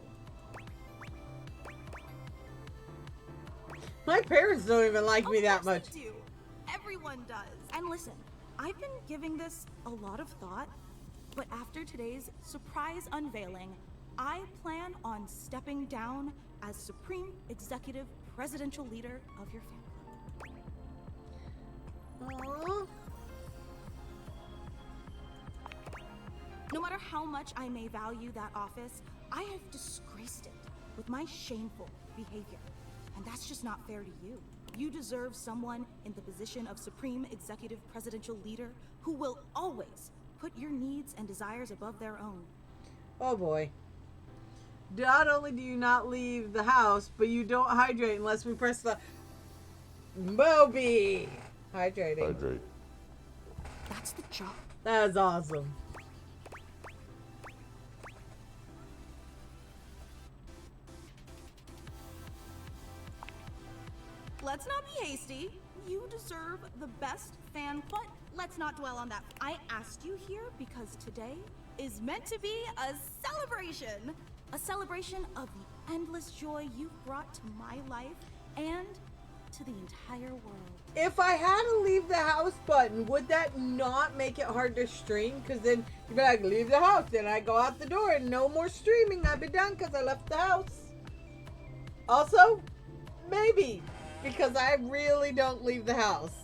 My parents don't even like me that much.
They do. Everyone does. And listen, I've been giving this a lot of thought, but after today's surprise unveiling, I plan on stepping down as Supreme Executive Presidential Leader of your fan club.
Aww.
No matter how much I may value that office, I have disgraced it with my shameful behavior. And that's just not fair to you. You deserve someone in the position of Supreme Executive Presidential Leader who will always put your needs and desires above their own.
Oh boy. Not only do you not leave the house, but you don't hydrate unless we press the Moby. Hydrating.
Hydrate.
That's the job.
That is awesome.
Let's not be hasty. You deserve the best fan, but let's not dwell on that. I asked you here because today is meant to be a celebration. A celebration of the endless joy you've brought to my life and to the entire world.
If I had a leave the house button, would that not make it hard to stream? Because then you'd be like, leave the house. Then I go out the door and no more streaming. I'd be done because I left the house. Also, maybe. Because I really don't leave the house.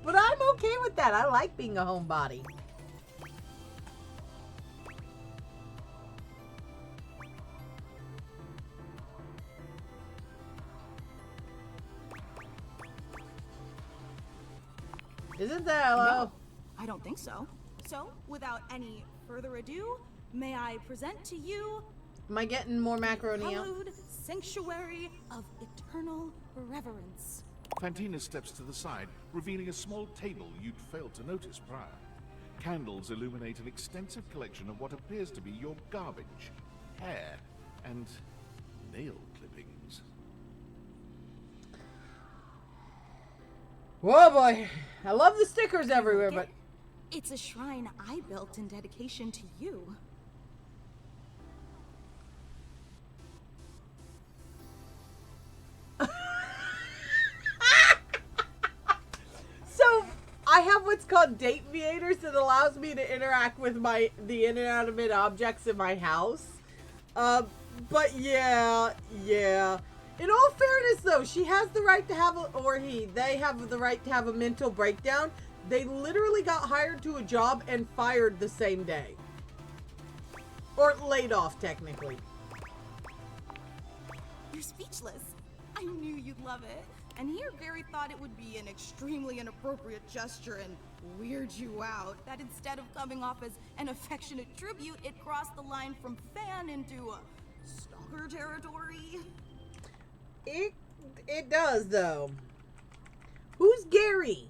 But I'm okay with that. I like being a homebody. Isn't that hello?
No, I don't think so. So, without any further ado, may I present to you...
Am I getting more macaroni out?
Hallowed Sanctuary of Eternal Reverence.
Fantina steps to the side, revealing a small table you'd failed to notice prior. Candles illuminate an extensive collection of what appears to be your garbage, hair, and nail clippings.
Whoa, boy. I love the stickers everywhere, but...
It's a shrine I built in dedication to you.
So, I have what's called Date Viators that allows me to interact with the inanimate objects in my house. But yeah. In all fairness, though, she has the right to have, they have the right to have a mental breakdown. They literally got hired to a job and fired the same day. Or laid off, technically.
You're speechless. I knew you'd love it. And here Gary thought it would be an extremely inappropriate gesture and weird you out that instead of coming off as an affectionate tribute, it crossed the line from fan into a stalker territory?
It does, though. Who's Gary?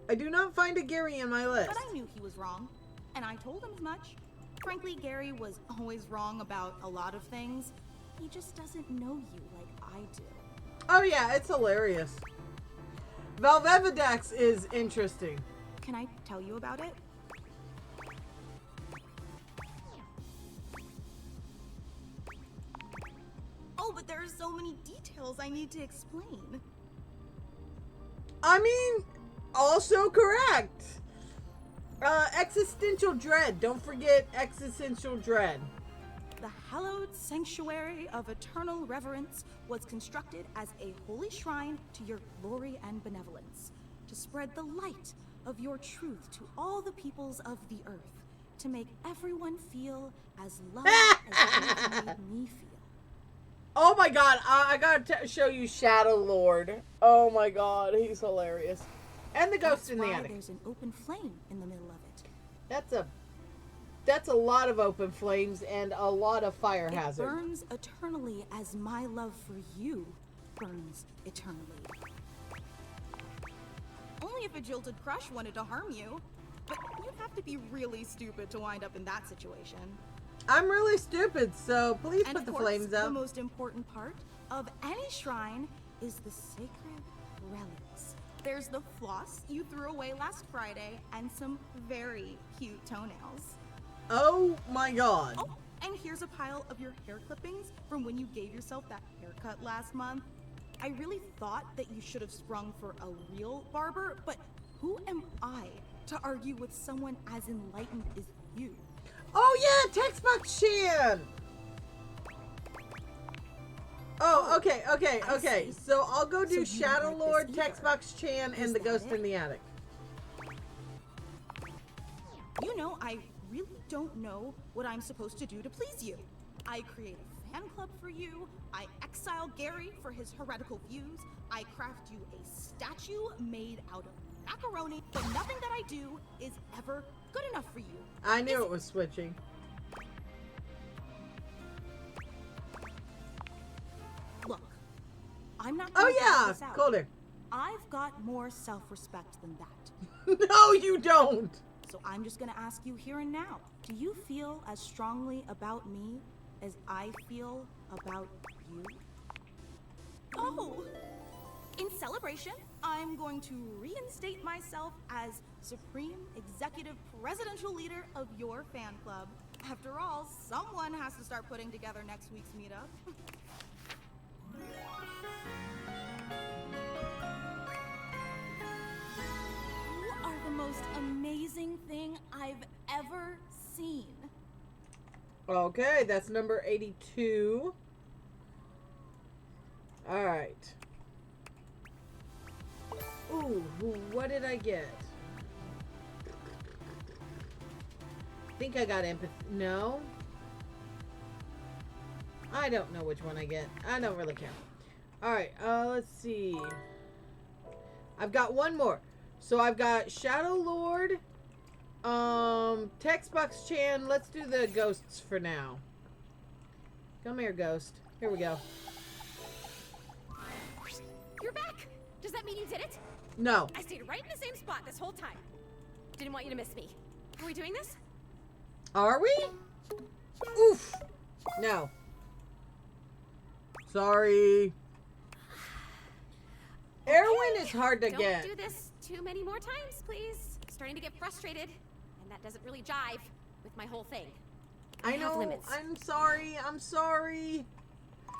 I do not find a Gary in my list.
But I knew he was wrong, and I told him as much. Frankly, Gary was always wrong about a lot of things. He just doesn't know you like I do.
Oh yeah, it's hilarious. Valvevidex is interesting.
Can I tell you about it? Oh, but there are so many details I need to explain.
I mean, also correct. Existential dread. Don't forget existential dread.
The hallowed sanctuary of eternal reverence was constructed as a holy shrine to your glory and benevolence, to spread the light of your truth to all the peoples of the earth, to make everyone feel as loved as you made me feel.
Oh my god, I gotta show you Shadow Lord. Oh my god, he's hilarious. And the ghost in the attic.
There's an open flame in the middle of it.
That's a lot of open flames and a lot of fire hazard.
It burns eternally as my love for you burns eternally. Only if a jilted crush wanted to harm you. But you'd have to be really stupid to wind up in that situation.
I'm really stupid, so please
And
put the
of course,
flames up.
The most important part of any shrine is the sacred relics. There's the floss you threw away last Friday and some very cute toenails.
Oh my god.
Oh, and here's a pile of your hair clippings from when you gave yourself that haircut last month. I really thought that you should have sprung for a real barber, but who am I to argue with someone as enlightened as you?
Oh yeah, Textbox Chan! Oh, okay. So I'll go do
So you
Shadow
don't like
Lord,
this either.
Textbox Chan,
Is
and the
that
Ghost
it?
in the Attic.
You know, I really don't know what I'm supposed to do to please you. I create a fan club for you, I exile Gary for his heretical views, I craft you a statue made out of macaroni, but nothing that I do is ever good enough for you.
I knew it was switching.
Look, I'm not
Oh
gonna drag
yeah,
this out.
colder.
I've got more self-respect than that.
No, you don't.
So I'm just gonna ask you here and now. Do you feel as strongly about me as I feel about you? Oh! In celebration, I'm going to reinstate myself as Supreme Executive Presidential Leader of your fan club. After all, someone has to start putting together next week's meetup. You are the most amazing thing I've ever seen.
Okay, that's number 82. Alright. Ooh, what did I get? I think I got empathy. No? I don't know which one I get. I don't really care. Alright, let's see. I've got one more. So I've got Shadow Lord, Textbox Chan. Let's do the ghosts for now. Come here, ghost. Here we go.
You're back! Does that mean you did it?
No.
I stayed right in the same spot this whole time. Didn't want you to miss me. Are we doing this?
Are we? Oof. No. Sorry. Erwin is hard to get.
Don't do this too many more times, please. I'm starting to get frustrated, and that doesn't really jive with my whole thing.
I
have
know.
limits.
I'm sorry. I'm sorry.